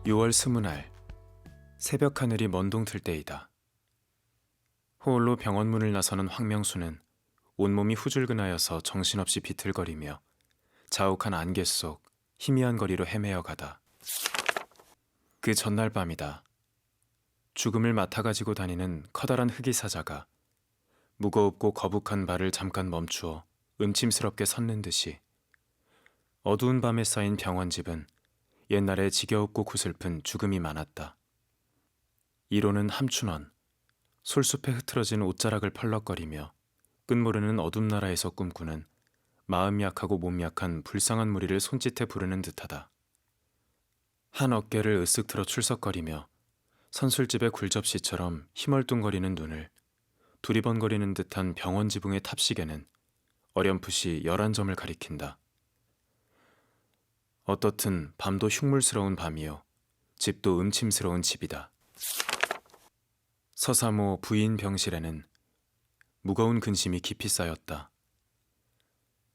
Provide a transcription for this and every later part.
6월 20날 새벽 하늘이 먼동틀 때이다. 호홀로 병원 문을 나서는 황명수는 온몸이 후줄근하여서 정신없이 비틀거리며 자욱한 안개 속 희미한 거리로 헤매어 가다. 그 전날 밤이다. 죽음을 맡아가지고 다니는 커다란 흑의사자가 무거웁고 거북한 발을 잠깐 멈추어 음침스럽게 섰는 듯이 어두운 밤에 쌓인 병원집은 옛날에 지겨웠고 구슬픈 죽음이 많았다. 이로는 함춘원, 솔숲에 흐트러진 옷자락을 펄럭거리며 끝모르는 어둠 나라에서 꿈꾸는 마음 약하고 몸 약한 불쌍한 무리를 손짓해 부르는 듯하다. 한 어깨를 으쓱 틀어 출석거리며 선술집의 굴접시처럼 희멀뚱거리는 눈을 두리번거리는 듯한 병원 지붕의 탑시계는 어렴풋이 11점을 가리킨다. 어떻든 밤도 흉물스러운 밤이요 집도 음침스러운 집이다. 서사모 부인 병실에는 무거운 근심이 깊이 쌓였다.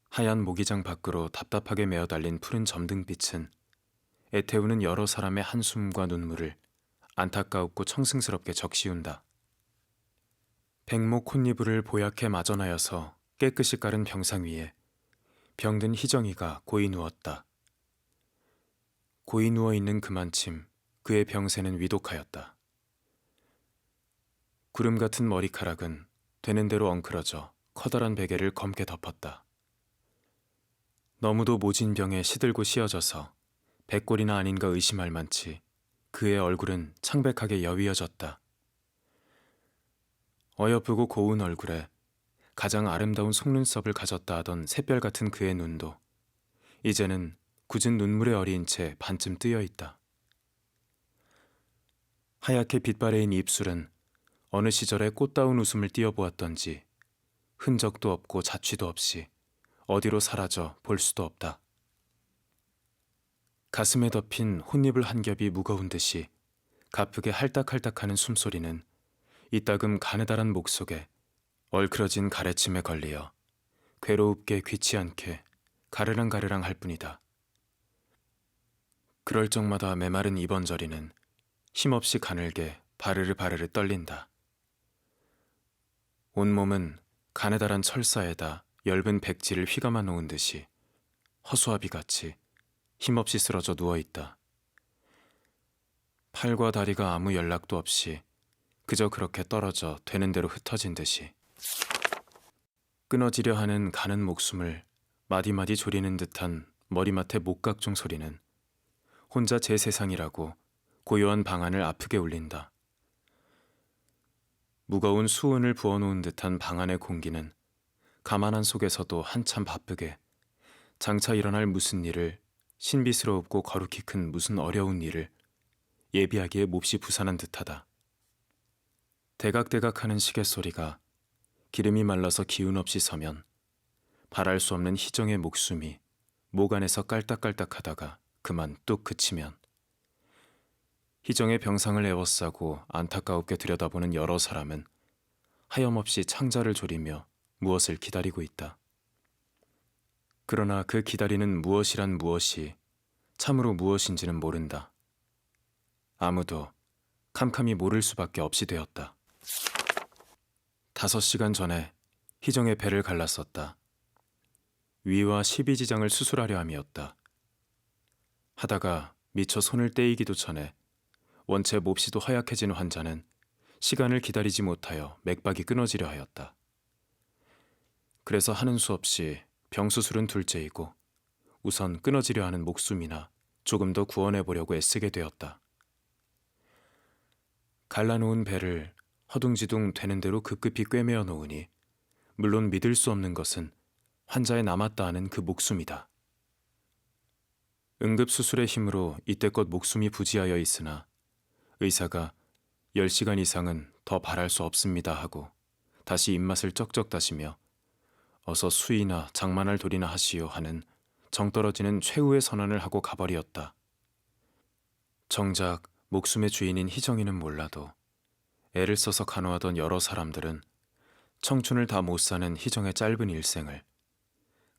하얀 모기장 밖으로 답답하게 메어 달린 푸른 점등빛은 애태우는 여러 사람의 한숨과 눈물을 안타까웠고 청승스럽게 적시운다. 백목 콧니부를 보얗게 마전하여서 깨끗이 깔은 병상 위에 병든 희정이가 고이 누웠다. 고이 누워있는 그만침 그의 병세는 위독하였다. 구름 같은 머리카락은 되는 대로 엉클어져 커다란 베개를 검게 덮었다. 너무도 모진 병에 시들고 씌어져서 백골이나 아닌가 의심할 만치 그의 얼굴은 창백하게 여위어졌다. 어여쁘고 고운 얼굴에 가장 아름다운 속눈썹을 가졌다 하던 샛별 같은 그의 눈도 이제는 굳은 눈물에 어린 채 반쯤 뜨여 있다. 하얗게 빛바래인 입술은 어느 시절에 꽃다운 웃음을 띄어보았던지 흔적도 없고 자취도 없이 어디로 사라져 볼 수도 없다. 가슴에 덮인 혼잎을 한 겹이 무거운 듯이 가쁘게 할딱할딱하는 숨소리는 이따금 가느다란 목 속에 얼크러진 가래침에 걸리어 괴로웁게 귀치 않게 가르랑가르랑 할 뿐이다. 그럴 적마다 메마른 입언저리는 힘없이 가늘게 바르르 바르르 떨린다. 온몸은 가느다란 철사에다 엷은 백지를 휘감아 놓은 듯이 허수아비같이 힘없이 쓰러져 누워있다. 팔과 다리가 아무 연락도 없이 그저 그렇게 떨어져 되는 대로 흩어진 듯이 끊어지려 하는 가는 목숨을 마디마디 조리는 듯한 머리맡의 목각종 소리는 혼자 제 세상이라고 고요한 방안을 아프게 울린다. 무거운 수은을 부어놓은 듯한 방 안의 공기는 가만한 속에서도 한참 바쁘게 장차 일어날 무슨 일을 신비스럽고 거룩히 큰 무슨 어려운 일을 예비하기에 몹시 부산한 듯하다. 대각대각하는 시계소리가 기름이 말라서 기운 없이 서면 바랄 수 없는 희정의 목숨이 목 안에서 깔딱깔딱하다가 그만 뚝 그치면 희정의 병상을 에워싸고 안타까웁게 들여다보는 여러 사람은 하염없이 창자를 조리며 무엇을 기다리고 있다. 그러나 그 기다리는 무엇이란 무엇이 참으로 무엇인지는 모른다. 아무도 캄캄이 모를 수밖에 없이 되었다. 5시간 전에 희정의 배를 갈랐었다. 위와 십이지장을 수술하려 함이었다. 하다가 미처 손을 떼이기도 전에 원체 몹시도 허약해진 환자는 시간을 기다리지 못하여 맥박이 끊어지려 하였다. 그래서 하는 수 없이 병수술은 둘째이고 우선 끊어지려 하는 목숨이나 조금 더 구원해보려고 애쓰게 되었다. 갈라놓은 배를 허둥지둥 되는 대로 급급히 꿰매어 놓으니 물론 믿을 수 없는 것은 환자에 남았다 하는 그 목숨이다. 응급수술의 힘으로 이때껏 목숨이 부지하여 있으나 의사가 10시간 이상은 더 바랄 수 없습니다 하고 다시 입맛을 쩍쩍 다시며 어서 수의나 장만할 도리나 하시오 하는 정떨어지는 최후의 선언을 하고 가버리었다. 정작 목숨의 주인인 희정이는 몰라도 애를 써서 간호하던 여러 사람들은 청춘을 다 못 사는 희정의 짧은 일생을,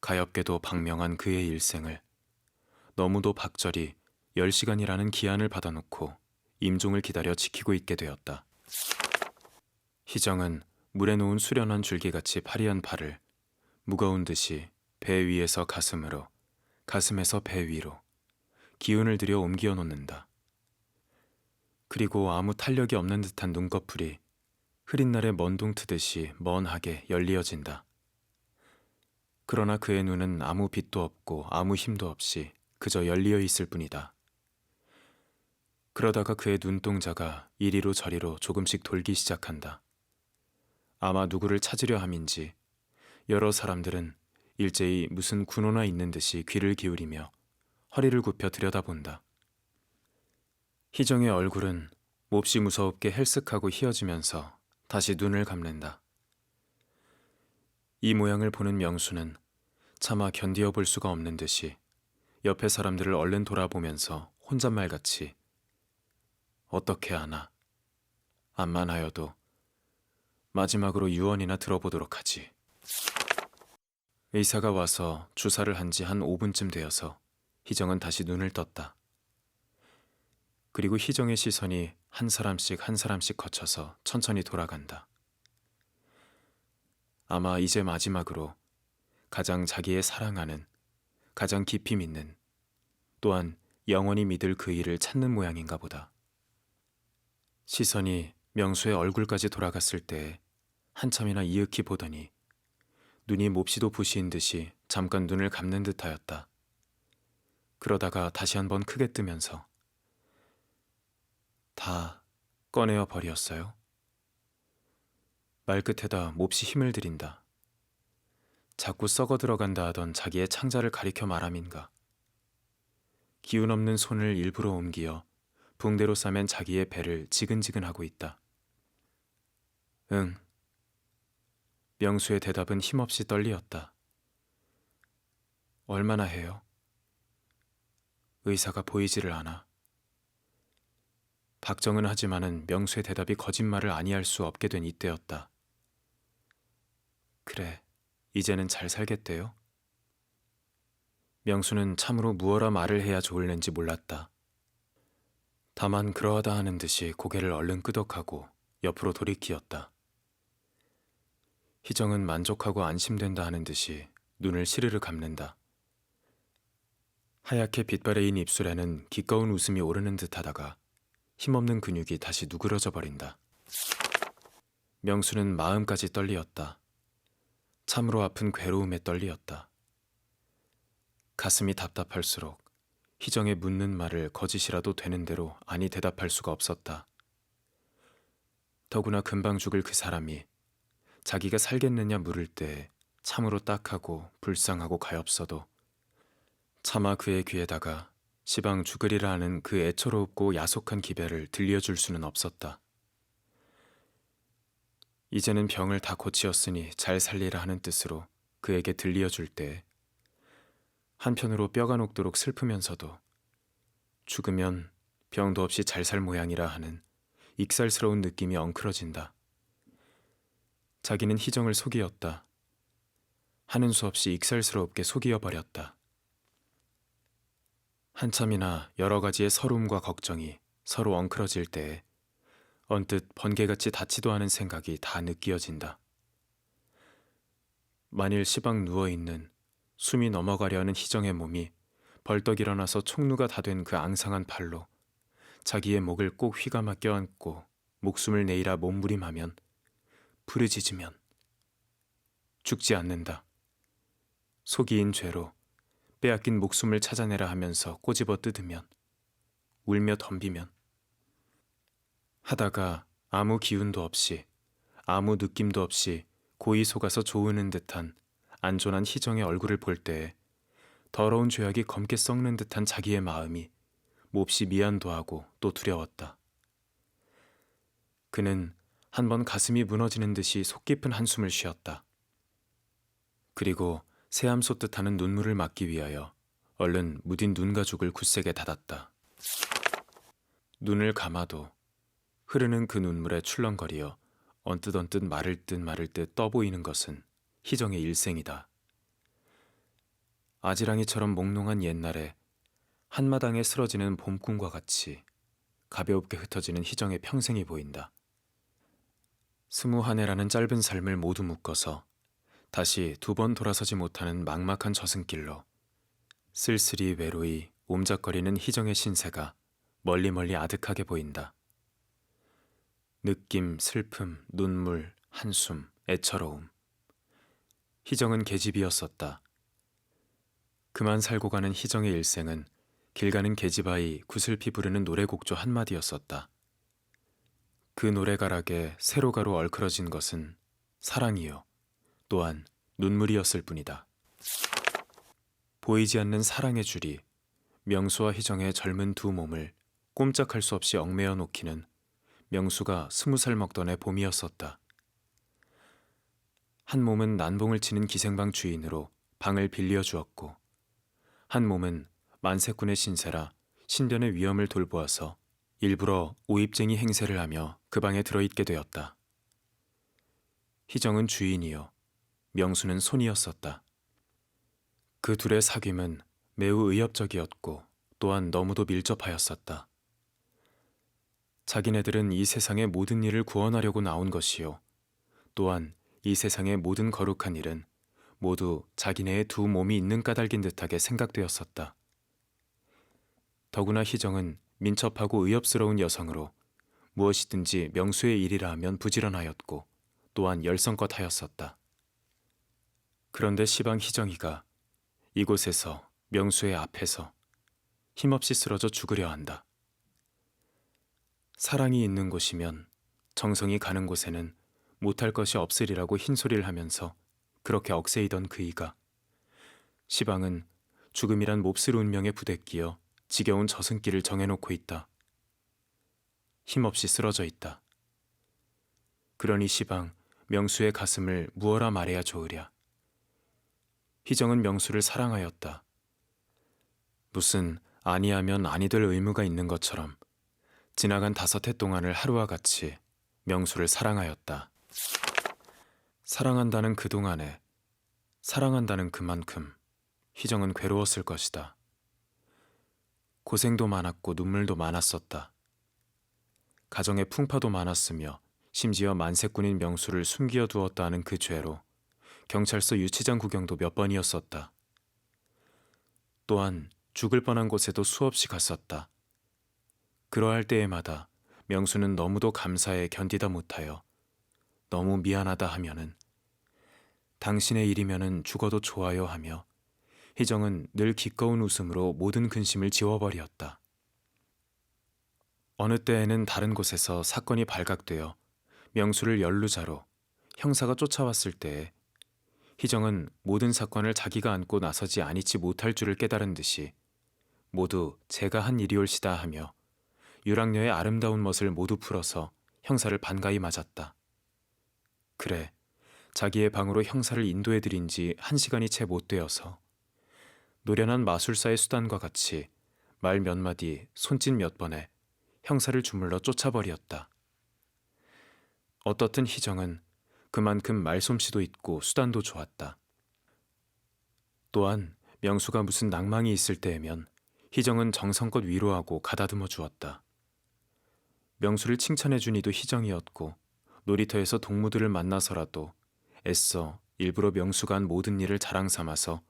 가엾게도 방명한 그의 일생을 너무도 박절히 10시간이라는 기한을 받아놓고 임종을 기다려 지키고 있게 되었다. 희정은 물에 놓은 수련한 줄기같이 파리한 팔을 무거운 듯이 배 위에서 가슴으로, 가슴에서 배 위로 기운을 들여 옮겨 놓는다. 그리고 아무 탄력이 없는 듯한 눈꺼풀이 흐린 날의 먼동 트듯이 멍하게 열리어진다. 그러나 그의 눈은 아무 빛도 없고 아무 힘도 없이 그저 열리어 있을 뿐이다. 그러다가 그의 눈동자가 이리로 저리로 조금씩 돌기 시작한다. 아마 누구를 찾으려 함인지 여러 사람들은 일제히 무슨 군호나 있는 듯이 귀를 기울이며 허리를 굽혀 들여다본다. 희정의 얼굴은 몹시 무서웁게 헬쓱하고 희어지면서 다시 눈을 감는다. 이 모양을 보는 명수는 차마 견디어 볼 수가 없는 듯이 옆에 사람들을 얼른 돌아보면서 혼잣말같이 어떻게 하나, 암만 하여도 마지막으로 유언이나 들어보도록 하지. 의사가 와서 주사를 한 지 한 5분쯤 되어서 희정은 다시 눈을 떴다. 그리고 희정의 시선이 한 사람씩 한 사람씩 거쳐서 천천히 돌아간다. 아마 이제 마지막으로 가장 자기의 사랑하는, 가장 깊이 믿는, 또한 영원히 믿을 그 일을 찾는 모양인가 보다. 시선이 명수의 얼굴까지 돌아갔을 때 한참이나 이윽히 보더니 눈이 몹시도 부시인 듯이 잠깐 눈을 감는 듯하였다. 그러다가 다시 한번 크게 뜨면서 다 꺼내어 버렸어요? 말끝에다 몹시 힘을 들인다. 자꾸 썩어 들어간다 하던 자기의 창자를 가리켜 말함인가. 기운 없는 손을 일부러 옮기어 붕대로 싸맨 자기의 배를 지근지근하고 있다. 응. 명수의 대답은 힘없이 떨리었다. 얼마나 해요? 의사가 보이지를 않아. 박정은 하지만은 명수의 대답이 거짓말을 아니할 수 없게 된 이때였다. 그래, 이제는 잘 살겠대요? 명수는 참으로 무어라 말을 해야 좋을는지 몰랐다. 다만 그러하다 하는 듯이 고개를 얼른 끄덕하고 옆으로 돌이키었다. 희정은 만족하고 안심된다 하는 듯이 눈을 시르르 감는다. 하얗게 빛바래인 입술에는 기꺼운 웃음이 오르는 듯하다가 힘없는 근육이 다시 누그러져 버린다. 명수는 마음까지 떨리었다. 참으로 아픈 괴로움에 떨리었다. 가슴이 답답할수록 희정의 묻는 말을 거짓이라도 되는 대로 아니 대답할 수가 없었다. 더구나 금방 죽을 그 사람이 자기가 살겠느냐 물을 때 참으로 딱하고 불쌍하고 가엾어도 차마 그의 귀에다가 시방 죽으리라 하는 그 애처롭고 야속한 기배를 들려줄 수는 없었다. 이제는 병을 다 고치었으니 잘 살리라 하는 뜻으로 그에게 들려줄 때 한편으로 뼈가 녹도록 슬프면서도 죽으면 병도 없이 잘 살 모양이라 하는 익살스러운 느낌이 엉클어진다. 자기는 희정을 속이었다. 하는 수 없이 익살스럽게 속이어 버렸다. 한참이나 여러 가지의 서러움과 걱정이 서로 엉클어질 때에 언뜻 번개같이 닿지도 않은 생각이 다 느끼어진다. 만일 시방 누워있는 숨이 넘어가려 하는 희정의 몸이 벌떡 일어나서 총루가 다 된 그 앙상한 팔로 자기의 목을 꼭 휘감아 껴안고 목숨을 내이라 몸부림하면 부르짖으면 죽지 않는다. 속이인 죄로 빼앗긴 목숨을 찾아내라 하면서 꼬집어 뜯으면 울며 덤비면 하다가 아무 기운도 없이 아무 느낌도 없이 고이 속아서 조으는 듯한 안존한 희정의 얼굴을 볼 때에 더러운 죄악이 검게 썩는 듯한 자기의 마음이 몹시 미안도 하고 또 두려웠다. 그는 한번 가슴이 무너지는 듯이 속 깊은 한숨을 쉬었다. 그리고 새암 솟듯 하는 눈물을 막기 위하여 얼른 무딘 눈가죽을 굳세게 닫았다. 눈을 감아도 흐르는 그 눈물에 출렁거리어 언뜻 마를 듯 떠보이는 것은 희정의 일생이다. 아지랑이처럼 몽롱한 옛날에 한마당에 쓰러지는 봄꿈과 같이 가볍게 흩어지는 희정의 평생이 보인다. 21해라는 짧은 삶을 모두 묶어서 다시 두 번 돌아서지 못하는 막막한 저승길로 쓸쓸히 외로이 옴작거리는 희정의 신세가 멀리 멀리 아득하게 보인다. 느낌, 슬픔, 눈물, 한숨, 애처로움. 희정은 계집이었었다. 그만 살고 가는 희정의 일생은 길 가는 계집아이 구슬피 부르는 노래곡조 한마디였었다. 그 노래가락에 세로가로 얼클어진 것은 사랑이요, 또한 눈물이었을 뿐이다. 보이지 않는 사랑의 줄이 명수와 희정의 젊은 두 몸을 꼼짝할 수 없이 얽매어 놓기는 명수가 20살 먹던 해 봄이었었다. 한 몸은 난봉을 치는 기생방 주인으로 방을 빌려주었고, 한 몸은 만세꾼의 신세라 신변의 위험을 돌보아서 일부러 오입쟁이 행세를 하며 그 방에 들어있게 되었다. 희정은 주인이요, 명수는 손이었었다. 그 둘의 사귐은 매우 의협적이었고 또한 너무도 밀접하였었다. 자기네들은 이 세상의 모든 일을 구원하려고 나온 것이요, 또한 이 세상의 모든 거룩한 일은 모두 자기네의 두 몸이 있는 까닭인 듯하게 생각되었었다. 더구나 희정은 민첩하고 의협스러운 여성으로 무엇이든지 명수의 일이라 하면 부지런하였고 또한 열성껏 하였었다. 그런데 시방 희정이가 이곳에서 명수의 앞에서 힘없이 쓰러져 죽으려 한다. 사랑이 있는 곳이면 정성이 가는 곳에는 못할 것이 없으리라고 흰소리를 하면서 그렇게 억세이던 그이가 시방은 죽음이란 몹쓸 운명에 부대끼어 지겨운 저승길을 정해놓고 있다. 힘없이 쓰러져 있다. 그러니 시방 명수의 가슴을 무어라 말해야 좋으랴. 희정은 명수를 사랑하였다. 무슨 아니하면 아니 될 의무가 있는 것처럼 지나간 5해 동안을 하루와 같이 명수를 사랑하였다. 사랑한다는 그동안에 사랑한다는 그만큼 희정은 괴로웠을 것이다. 고생도 많았고 눈물도 많았었다. 가정에 풍파도 많았으며 심지어 만세꾼인 명수를 숨겨 두었다 하는 그 죄로 경찰서 유치장 구경도 몇 번이었었다. 또한 죽을 뻔한 곳에도 수없이 갔었다. 그러할 때에마다 명수는 너무도 감사해 견디다 못하여 너무 미안하다 하면은 당신의 일이면은 죽어도 좋아요 하며 희정은 늘 기꺼운 웃음으로 모든 근심을 지워버렸다. 어느 때에는 다른 곳에서 사건이 발각되어 명수를 연루자로 형사가 쫓아왔을 때에 희정은 모든 사건을 자기가 안고 나서지 아니치 못할 줄을 깨달은 듯이 모두 제가 한 일이올시다 하며 유랑녀의 아름다운 멋을 모두 풀어서 형사를 반가이 맞았다. 그래, 자기의 방으로 형사를 인도해드린 지 1시간이 채 못 되어서 노련한 마술사의 수단과 같이 말 몇 마디, 손짓 몇 번에 형사를 주물러 쫓아버렸다. 어떻든 희정은 그만큼 말솜씨도 있고 수단도 좋았다. 또한 명수가 무슨 낭망이 있을 때에면 희정은 정성껏 위로하고 가다듬어 주었다. 명수를 칭찬해준 이도 희정이었고 놀이터에서 동무들을 만나서라도 애써 일부러 명수가 한 모든 일을 자랑 삼아서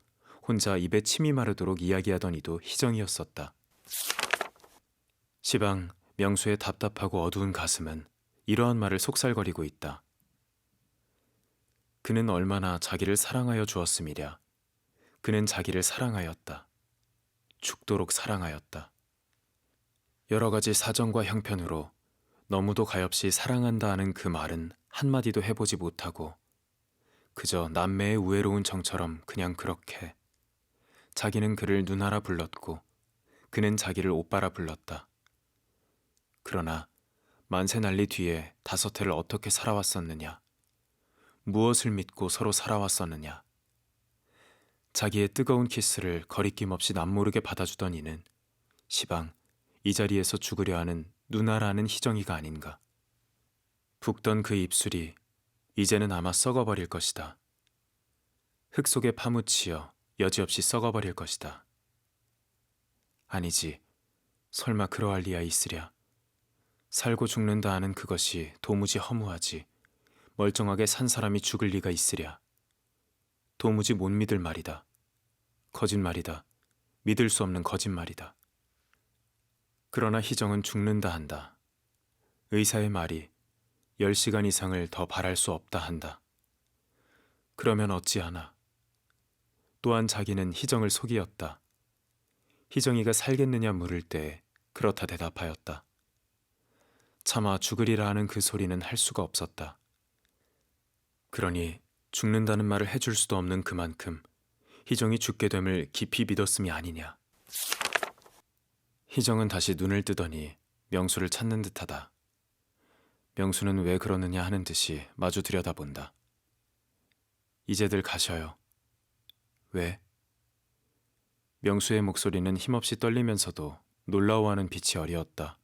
혼자 입에 침이 마르도록 이야기하던 이도 희정이었었다. 시방 명수의 답답하고 어두운 가슴은 이러한 말을 속살거리고 있다. 그는 얼마나 자기를 사랑하여 주었음이랴. 그는 자기를 사랑하였다. 죽도록 사랑하였다. 여러 가지 사정과 형편으로 너무도 가엾이 사랑한다 하는 그 말은 한마디도 해보지 못하고 그저 남매의 우애로운 정처럼 그냥 그렇게 자기는 그를 누나라 불렀고 그는 자기를 오빠라 불렀다. 그러나 만세 난리 뒤에 5해를 어떻게 살아왔었느냐. 무엇을 믿고 서로 살아왔었느냐. 자기의 뜨거운 키스를 거리낌 없이 남모르게 받아주던 이는 시방 이 자리에서 죽으려 하는 누나라는 희정이가 아닌가. 붓던 그 입술이 이제는 아마 썩어버릴 것이다. 흙 속에 파묻히어 여지없이 썩어버릴 것이다. 아니지. 설마 그러할 리야 있으랴. 살고 죽는다 하는 그것이 도무지 허무하지. 멀쩡하게 산 사람이 죽을 리가 있으랴. 도무지 못 믿을 말이다. 거짓말이다. 믿을 수 없는 거짓말이다. 그러나 희정은 죽는다 한다. 의사의 말이 10시간 이상을 더 바랄 수 없다 한다. 그러면 어찌하나. 또한 자기는 희정을 속이었다. 희정이가 살겠느냐 물을 때 그렇다 대답하였다. 차마 죽으리라 하는 그 소리는 할 수가 없었다. 그러니 죽는다는 말을 해줄 수도 없는 그만큼 희정이 죽게 됨을 깊이 믿었음이 아니냐. 희정은 다시 눈을 뜨더니 명수를 찾는 듯하다. 명수는 왜 그러느냐 하는 듯이 마주 들여다본다. 이제들 가셔요. 왜? 명수의 목소리는 힘없이 떨리면서도 놀라워하는 빛이 어리었다.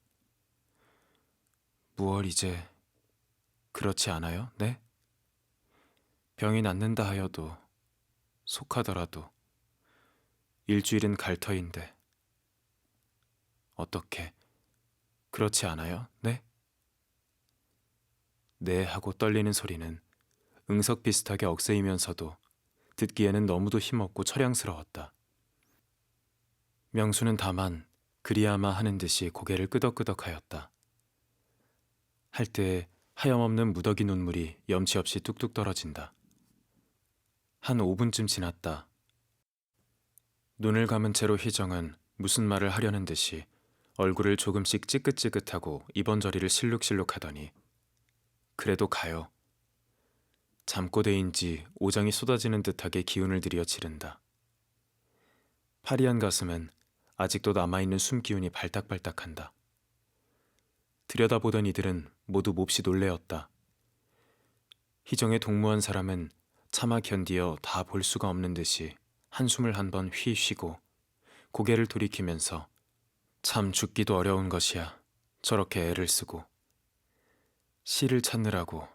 무얼 이제 그렇지 않아요? 네? 병이 낫는다 하여도 속하더라도 일주일은 갈 터인데 어떻게 그렇지 않아요? 네? 네 하고 떨리는 소리는 응석 비슷하게 억세이면서도 듣기에는 너무도 힘없고 처량스러웠다. 명수는 다만 그리야마 하는 듯이 고개를 끄덕끄덕하였다. 할 때에 하염없는 무더기 눈물이 염치 없이 뚝뚝 떨어진다. 한 5분쯤 지났다. 눈을 감은 채로 희정은 무슨 말을 하려는 듯이 얼굴을 조금씩 찌긋찌긋하고 이번저리를 실룩실룩하더니 그래도 가요. 잠꼬대인지 오장이 쏟아지는 듯하게 기운을 들여 지른다. 파리한 가슴은 아직도 남아있는 숨기운이 발딱발딱한다. 들여다보던 이들은 모두 몹시 놀래었다. 희정의 동무한 사람은 차마 견디어 다 볼 수가 없는 듯이 한숨을 한 번 휘 쉬고 고개를 돌이키면서 참 죽기도 어려운 것이야. 저렇게 애를 쓰고. 씨를 찾느라고.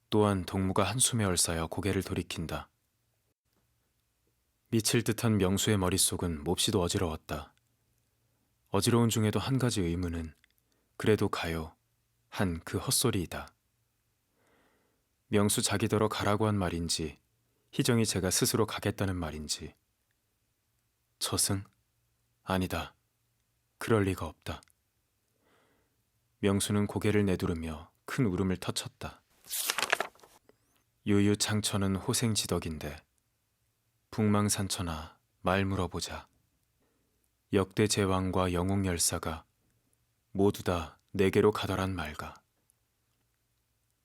또한 동무가 한숨에 얼싸여 고개를 돌이킨다. 미칠 듯한 명수의 머릿속은 몹시도 어지러웠다. 어지러운 중에도 한 가지 의문은 그래도 가요 한 그 헛소리이다. 명수 자기더러 가라고 한 말인지 희정이 제가 스스로 가겠다는 말인지. 저승? 아니다. 그럴 리가 없다. 명수는 고개를 내두르며 큰 울음을 터쳤다. 유유창천은 호생지덕인데 북망산천하 말 물어보자. 역대 제왕과 영웅열사가 모두 다 내게로 가더란 말가.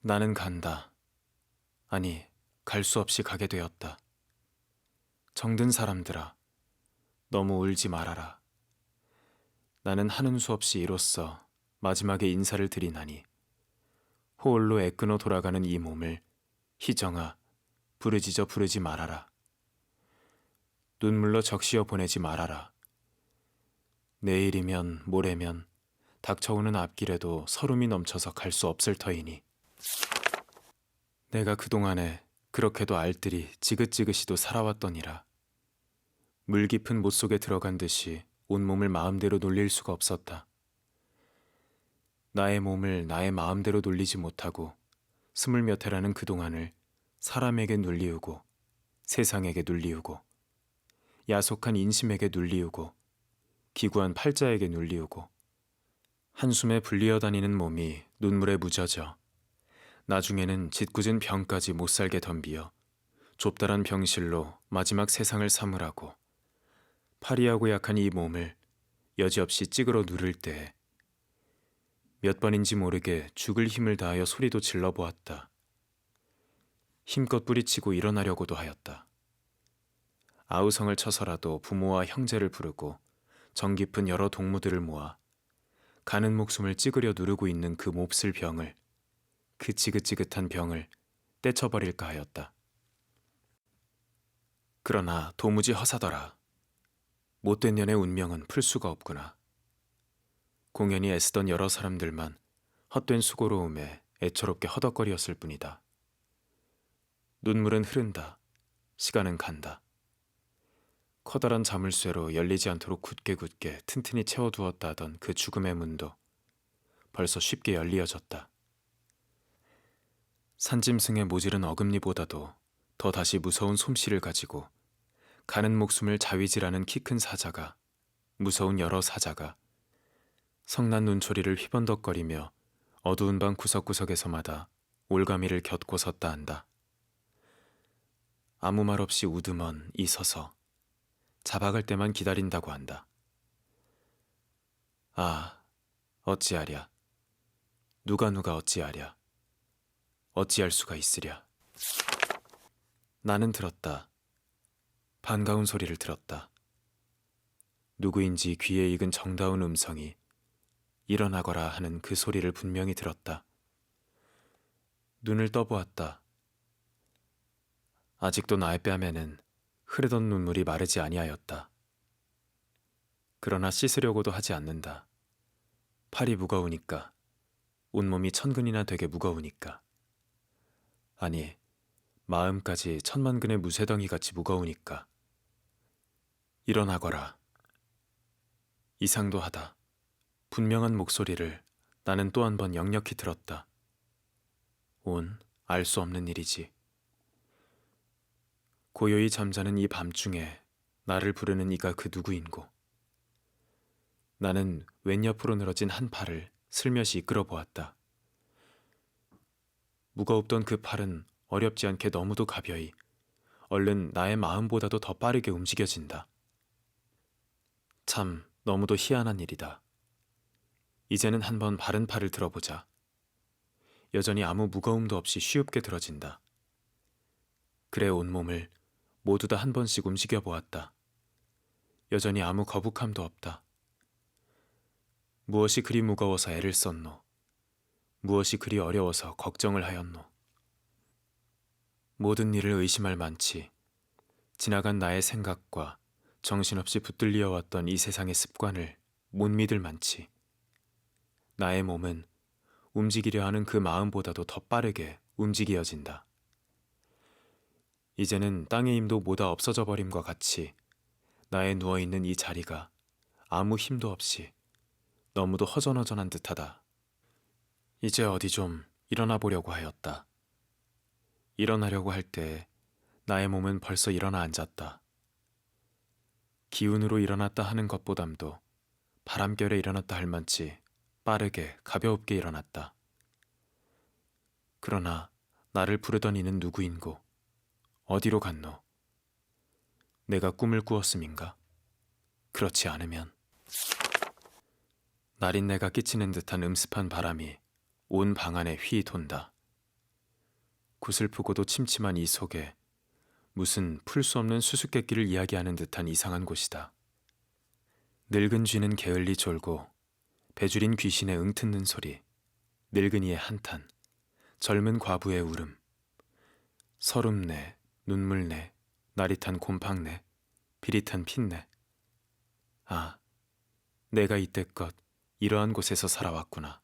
나는 간다. 아니, 갈 수 없이 가게 되었다. 정든 사람들아, 너무 울지 말아라. 나는 하는 수 없이 이로써 마지막에 인사를 드리나니 호홀로 애끊어 돌아가는 이 몸을 희정아, 부르짖어 부르지 말아라. 눈물로 적시어 보내지 말아라. 내일이면 모레면 닥쳐오는 앞길에도 설움이 넘쳐서 갈 수 없을 터이니 내가 그동안에 그렇게도 알뜰히 지긋지긋이도 살아왔더니라. 물 깊은 못 속에 들어간 듯이 온몸을 마음대로 놀릴 수가 없었다. 나의 몸을 나의 마음대로 놀리지 못하고 20몇 해라는 그동안을 사람에게 눌리우고 세상에게 눌리우고 야속한 인심에게 눌리우고 기구한 팔자에게 눌리우고 한숨에 불리어 다니는 몸이 눈물에 묻어져 나중에는 짓궂은 병까지 못살게 덤비어 좁다란 병실로 마지막 세상을 사물하고 파리하고 약한 이 몸을 여지없이 찌그러 누를 때에 몇 번인지 모르게 죽을 힘을 다하여 소리도 질러보았다. 힘껏 뿌리치고 일어나려고도 하였다. 아우성을 쳐서라도 부모와 형제를 부르고 정 깊은 여러 동무들을 모아 가는 목숨을 찌그려 누르고 있는 그 몹쓸 병을, 그 지긋지긋한 병을 떼쳐버릴까 하였다. 그러나 도무지 허사더라. 못된 년의 운명은 풀 수가 없구나. 공연히 애쓰던 여러 사람들만 헛된 수고로움에 애처롭게 허덕거리었을 뿐이다. 눈물은 흐른다. 시간은 간다. 커다란 자물쇠로 열리지 않도록 굳게 튼튼히 채워두었다 하던 그 죽음의 문도 벌써 쉽게 열리어졌다. 산짐승의 모질은 어금니보다도 더 다시 무서운 솜씨를 가지고 가는 목숨을 자위질하는 키 큰 사자가, 무서운 여러 사자가 성난 눈초리를 휘번덕거리며 어두운 방 구석구석에서마다 올가미를 곁고 섰다 한다. 아무 말 없이 우드먼 서서 잡아갈 때만 기다린다고 한다. 아, 어찌하랴. 누가 어찌하랴. 어찌할 수가 있으랴. 나는 들었다. 반가운 소리를 들었다. 누구인지 귀에 익은 정다운 음성이 일어나거라 하는 그 소리를 분명히 들었다. 눈을 떠보았다. 아직도 나의 뺨에는 흐르던 눈물이 마르지 아니하였다. 그러나 씻으려고도 하지 않는다. 팔이 무거우니까, 온몸이 천근이나 되게 무거우니까. 아니, 마음까지 천만근의 무쇠덩이 같이 무거우니까. 일어나거라. 이상도 하다. 분명한 목소리를 나는 또 한 번 역력히 들었다. 알 수 없는 일이지. 고요히 잠자는 이 밤중에 나를 부르는 이가 그 누구인고. 나는 왼옆으로 늘어진 한 팔을 슬며시 이끌어 보았다. 무거웠던 그 팔은 어렵지 않게 너무도 가벼이, 얼른 나의 마음보다도 더 빠르게 움직여진다. 참 너무도 희한한 일이다. 이제는 한번 바른 팔을 들어보자. 여전히 아무 무거움도 없이 쉬웁게 들어진다. 그래 온몸을 모두 다 한 번씩 움직여 보았다. 여전히 아무 거북함도 없다. 무엇이 그리 무거워서 애를 썼노? 무엇이 그리 어려워서 걱정을 하였노? 모든 일을 의심할 만치 지나간 나의 생각과 정신없이 붙들려 왔던 이 세상의 습관을 못 믿을 만치 나의 몸은 움직이려 하는 그 마음보다도 더 빠르게 움직여진다. 이제는 땅의 힘도 모두 없어져 버림과 같이 나의 누워있는 이 자리가 아무 힘도 없이 너무도 허전허전한 듯하다. 이제 어디 좀 일어나 보려고 하였다. 일어나려고 할 때 나의 몸은 벌써 일어나 앉았다. 기운으로 일어났다 하는 것보담도 바람결에 일어났다 할 만치 빠르게 가볍게 일어났다. 그러나 나를 부르던 이는 누구인고 어디로 갔노? 내가 꿈을 꾸었음인가? 그렇지 않으면 나린내가 끼치는 듯한 음습한 바람이 온 방 안에 휘 돈다. 구슬프고도 침침한 이 속에 무슨 풀 수 없는 수수께끼를 이야기하는 듯한 이상한 곳이다. 늙은 쥐는 게을리 졸고 배줄인 귀신의 응틉는 소리, 늙은이의 한탄, 젊은 과부의 울음, 서름내, 눈물내, 나릿한 곰팡내, 비릿한 핏내. 아, 내가 이때껏 이러한 곳에서 살아왔구나.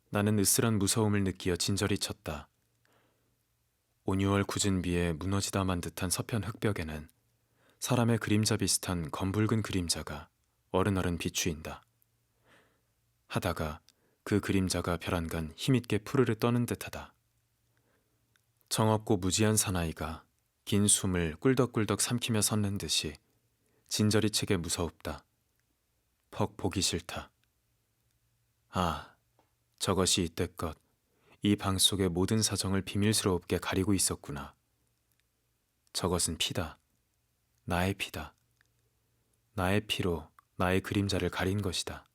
나는 으스란 무서움을 느끼어 진저리 쳤다. 온유월 굳은 비에 무너지다만 듯한 서편 흙벽에는 사람의 그림자 비슷한 검붉은 그림자가 어른어른 비추인다. 하다가 그 그림자가 벼란간 힘있게 푸르르 떠는 듯하다. 정없고 무지한 사나이가 긴 숨을 꿀덕꿀덕 삼키며 섰는 듯이 진저리 치게 무서웁다. 퍽 보기 싫다. 아, 저것이 이때껏 이 방 속의 모든 사정을 비밀스럽게 가리고 있었구나. 저것은 피다. 나의 피다. 나의 피로 나의 그림자를 가린 것이다.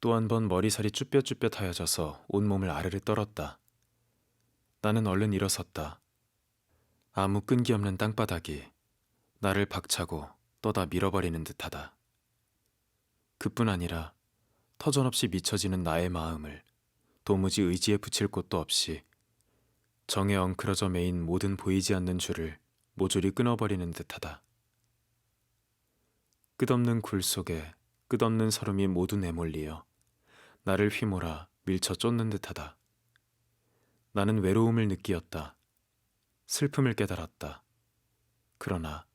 또 한 번 머리살이 쭈뼛쭈뼛 하여져서 온몸을 아르르 떨었다. 나는 얼른 일어섰다. 아무 끈기 없는 땅바닥이 나를 박차고 떠다 밀어버리는 듯하다. 그뿐 아니라 터전없이 미쳐지는 나의 마음을 도무지 의지에 붙일 곳도 없이 정에 엉클어져 매인 모든 보이지 않는 줄을 모조리 끊어버리는 듯하다. 끝없는 굴 속에 끝없는 서름이 모두 내몰리어 나를 휘몰아 밀쳐 쫓는 듯하다. 나는 외로움을 느끼었다. 슬픔을 깨달았다. 그러나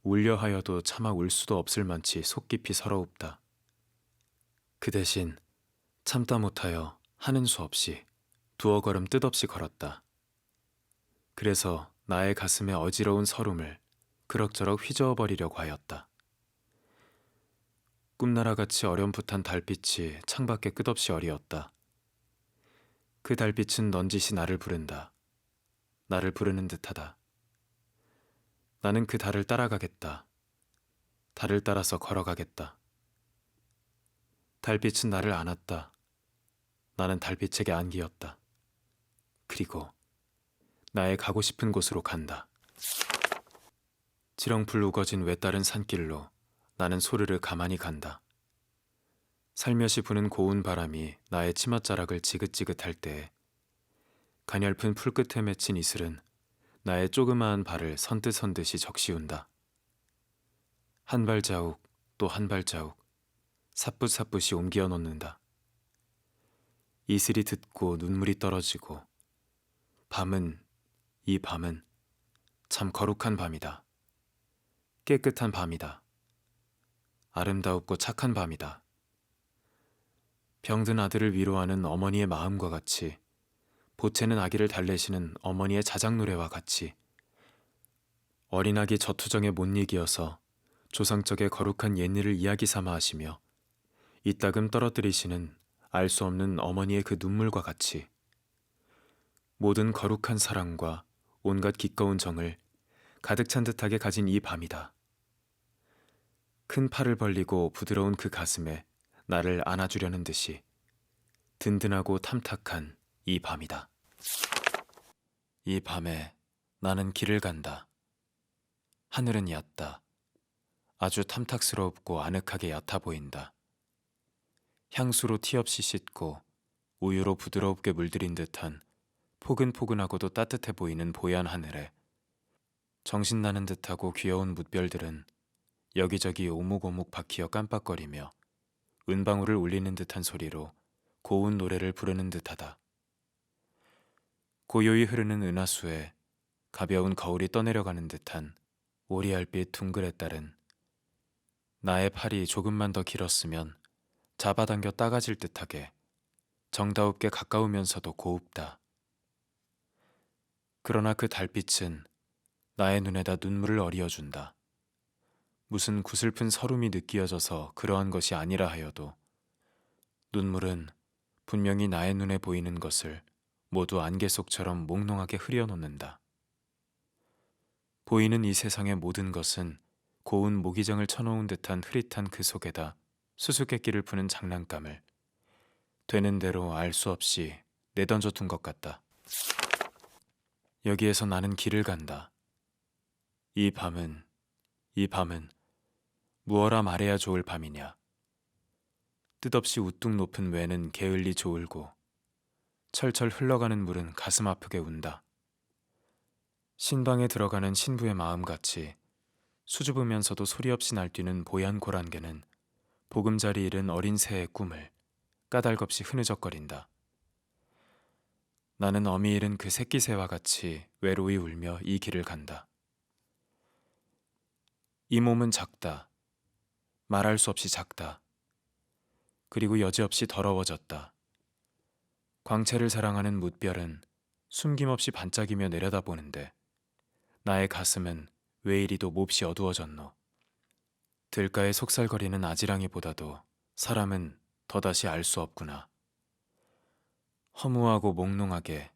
울려 하여도 차마 울 수도 없을 만치 속 깊이 서러웁다. 그 대신 참다 못하여 하는 수 없이 두어 걸음 뜻없이 걸었다. 그래서 나의 가슴에 어지러운 서름을 그럭저럭 휘저어버리려고 하였다. 꿈나라같이 어렴풋한 달빛이 창밖에 끝없이 어리었다. 그 달빛은 넌지시 나를 부른다. 나를 부르는 듯하다. 나는 그 달을 따라가겠다. 달을 따라서 걸어가겠다. 달빛은 나를 안았다. 나는 달빛에게 안기었다. 그리고 나의 가고 싶은 곳으로 간다. 지렁풀 우거진 외따른 산길로 나는 소르르 가만히 간다. 살며시 부는 고운 바람이 나의 치맛자락을 지긋지긋할 때에 가냘픈 풀끝에 맺힌 이슬은 나의 조그마한 발을 선뜻선뜻이 적시운다. 한 발자국 또 한 발자국 사뿐사뿐이 옮겨 놓는다. 이슬이 듣고 눈물이 떨어지고 이 밤은 참 거룩한 밤이다. 깨끗한 밤이다. 아름다웠고 착한 밤이다. 병든 아들을 위로하는 어머니의 마음과 같이 보채는 아기를 달래시는 어머니의 자작 노래와 같이 어린아기 저투정에 못 이기어서 조상적의 거룩한 옛일을 이야기 삼아 하시며 이따금 떨어뜨리시는 알 수 없는 어머니의 그 눈물과 같이 모든 거룩한 사랑과 온갖 기꺼운 정을 가득 찬 듯하게 가진 이 밤이다. 큰 팔을 벌리고 부드러운 그 가슴에 나를 안아주려는 듯이 든든하고 탐탁한 이 밤이다. 이 밤에 나는 길을 간다. 하늘은 얕다. 아주 탐탁스럽고 아늑하게 얕아 보인다. 향수로 티 없이 씻고 우유로 부드럽게 물들인 듯한 포근포근하고도 따뜻해 보이는 보얀 하늘에 정신나는 듯하고 귀여운 뭇별들은 여기저기 오목오목 박히어 깜빡거리며 은방울을 울리는 듯한 소리로 고운 노래를 부르는 듯하다. 고요히 흐르는 은하수에 가벼운 거울이 떠내려가는 듯한 오리알빛 둥글에 따른 나의 팔이 조금만 더 길었으면 잡아당겨 따가질 듯하게 정다웁게 가까우면서도 고웁다. 그러나 그 달빛은 나의 눈에다 눈물을 어리어준다. 무슨 구슬픈 서름이 느끼어져서 그러한 것이 아니라 하여도 눈물은 분명히 나의 눈에 보이는 것을 모두 안개 속처럼 몽롱하게 흐려놓는다. 보이는 이 세상의 모든 것은 고운 모기장을 쳐놓은 듯한 흐릿한 그 속에다 수수께끼를 푸는 장난감을 되는 대로 알 수 없이 내던져 둔 것 같다. 여기에서 나는 길을 간다. 이 밤은 무어라 말해야 좋을 밤이냐. 뜻없이 우뚝 높은 외는 게을리 조울고 철철 흘러가는 물은 가슴 아프게 운다. 신방에 들어가는 신부의 마음같이 수줍으면서도 소리 없이 날뛰는 보얀 고란개는 보금자리 잃은 어린 새의 꿈을 까닭없이 흐느적거린다. 나는 어미 잃은 그 새끼 새와 같이 외로이 울며 이 길을 간다. 이 몸은 작다. 말할 수 없이 작다. 그리고 여지없이 더러워졌다. 광채를 사랑하는 뭇별은 숨김없이 반짝이며 내려다보는데 나의 가슴은 왜 이리도 몹시 어두워졌노. 들가에 속살거리는 아지랑이보다도 사람은 더다시 알 수 없구나. 허무하고 몽롱하게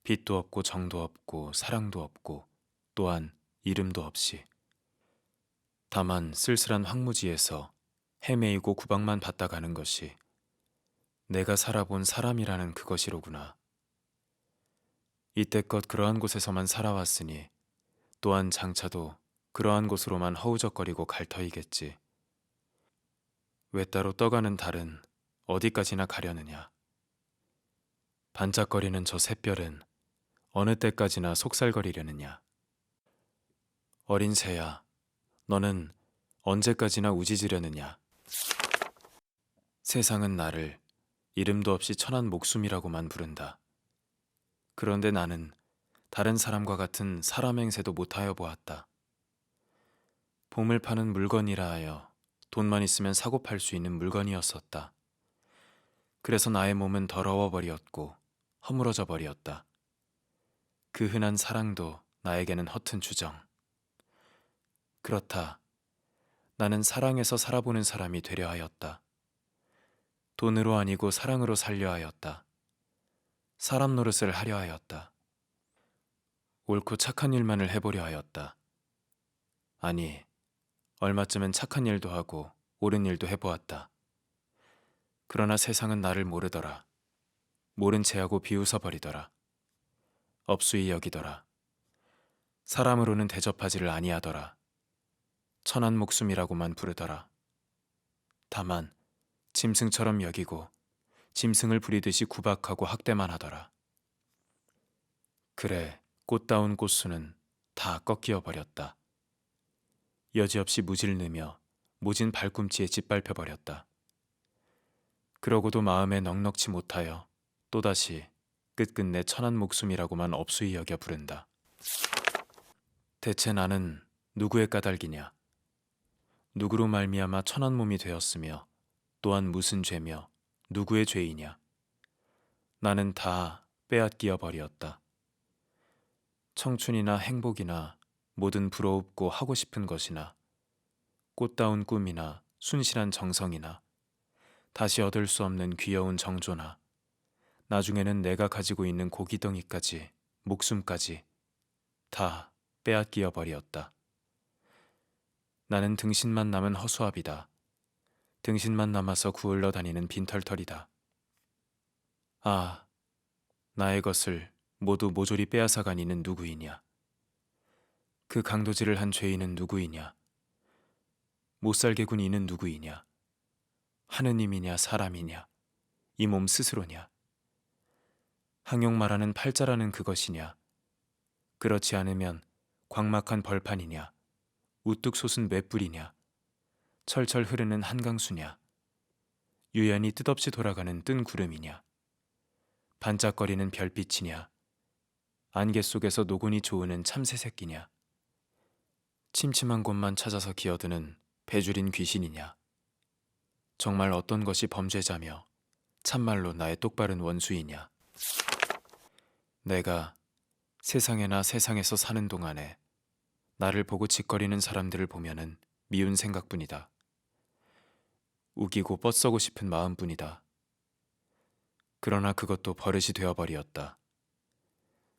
빛도 없고 정도 없고 사랑도 없고 또한 이름도 없이 다만 쓸쓸한 황무지에서 헤매이고 구박만 받다 가는 것이 내가 살아본 사람이라는 그것이로구나. 이때껏 그러한 곳에서만 살아왔으니 또한 장차도 그러한 곳으로만 허우적거리고 갈 터이겠지. 외따로 떠가는 달은 어디까지나 가려느냐. 반짝거리는 저 샛별은 어느 때까지나 속살거리려느냐. 어린 새야, 너는 언제까지나 우짖으려느냐. 세상은 나를 이름도 없이 천한 목숨이라고만 부른다. 그런데 나는 다른 사람과 같은 사람 행세도 못하여 보았다. 봄을 파는 물건이라 하여 돈만 있으면 사고 팔 수 있는 물건이었었다. 그래서 나의 몸은 더러워 버렸고 허물어져 버렸다. 그 흔한 사랑도 나에게는 허튼 주정. 그렇다. 나는 사랑해서 살아보는 사람이 되려 하였다. 돈으로 아니고 사랑으로 살려 하였다. 사람 노릇을 하려 하였다. 옳고 착한 일만을 해보려 하였다. 아니, 얼마쯤은 착한 일도 하고 옳은 일도 해보았다. 그러나 세상은 나를 모르더라. 모른 체하고 비웃어 버리더라. 업수이 여기더라. 사람으로는 대접하지를 아니하더라. 천한 목숨이라고만 부르더라. 다만 짐승처럼 여기고 짐승을 부리듯이 구박하고 학대만 하더라. 그래, 꽃다운 꽃수는 다 꺾여 버렸다. 여지없이 무질르며 모진 발꿈치에 짓밟혀 버렸다. 그러고도 마음에 넉넉지 못하여 또다시 끝끝내 천한 목숨이라고만 업수이 여겨 부른다. 대체 나는 누구의 까닭이냐? 누구로 말미암아 천한 몸이 되었으며 또한 무슨 죄며 누구의 죄이냐? 나는 다 빼앗기어 버리었다. 청춘이나 행복이나 모든 부러웁고 하고 싶은 것이나 꽃다운 꿈이나 순실한 정성이나 다시 얻을 수 없는 귀여운 정조나 나중에는 내가 가지고 있는 고기덩이까지 목숨까지 다 빼앗기어 버리었다. 나는 등신만 남은 허수아비다. 등신만 남아서 구을러 다니는 빈털털이다. 아, 나의 것을 모두 모조리 빼앗아간 이는 누구이냐? 그 강도질을 한 죄인은 누구이냐? 못살게 군 이는 누구이냐? 하느님이냐 사람이냐? 이 몸 스스로냐? 항용 말하는 팔자라는 그것이냐? 그렇지 않으면 광막한 벌판이냐? 우뚝 솟은 맷불이냐? 철철 흐르는 한강수냐? 유연히 뜻없이 돌아가는 뜬 구름이냐? 반짝거리는 별빛이냐? 안개 속에서 노곤이 조으는 참새 새끼냐? 침침한 곳만 찾아서 기어드는 배줄인 귀신이냐? 정말 어떤 것이 범죄자며 참말로 나의 똑바른 원수이냐? 내가 세상에나 세상에서 사는 동안에 나를 보고 짓거리는 사람들을 보면은 미운 생각뿐이다. 우기고 뻗서고 싶은 마음뿐이다. 그러나 그것도 버릇이 되어버리었다.